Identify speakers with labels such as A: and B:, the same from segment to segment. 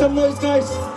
A: some noise, guys.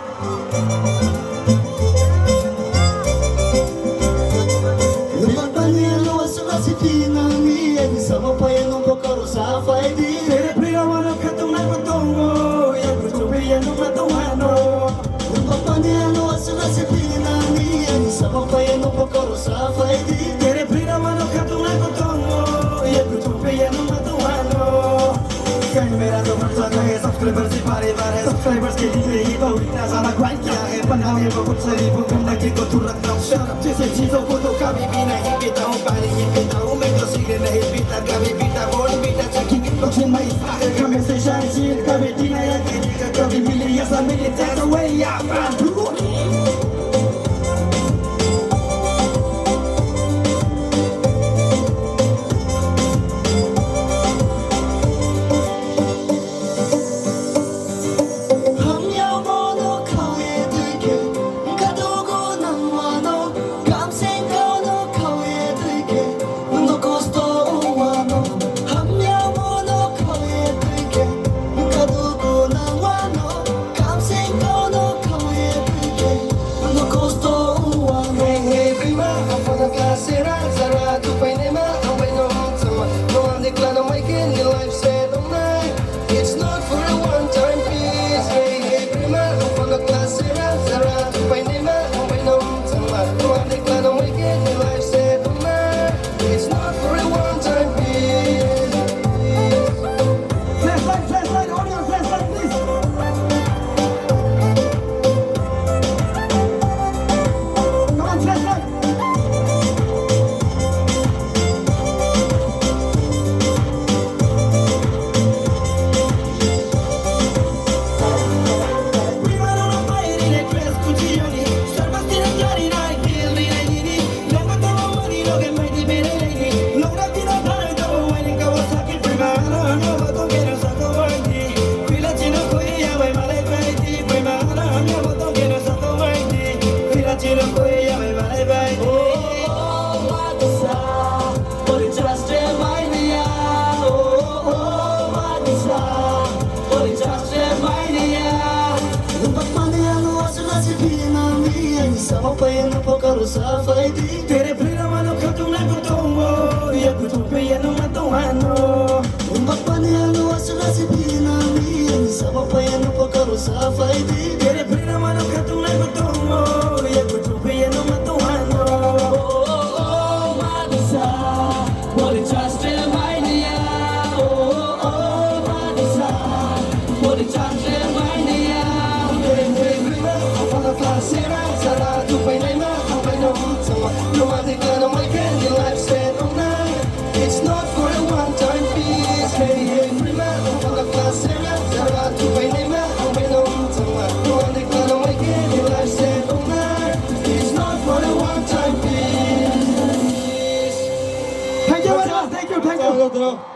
B: Subscribers ही परिवार है subscribers के लिए ही बहुत इतना सारा grind किया है बनाने को कुछ शरीफों को नकली को तू रखता हूँ शराब जैसे चीजों को तो कभी भी नहीं पीता हूँ पानी ही पीता हूँ मैं तो सिगरेट नहीं पीता कभी पीता बोल पीता चकी looks in my eyes कभी से shine shield कभी जीना या गिरी का कभी मिली या सब मिली take away या तेरे प्रेम वालों का तुम ना बताओ ये कुछ पे ये ना बताओ तेरे प्रेम वालों का तुम ना बताओ ये कुछ पे ये ना बताओ It's not for a one-time piece. Hey, hey, prima, I'm on the class, Sarah. Sarah, tu vai nem me, não vai não, não ande claro, vai que your life set on night. It's not for a one-time piece.
A: Thank you very much. Thank you.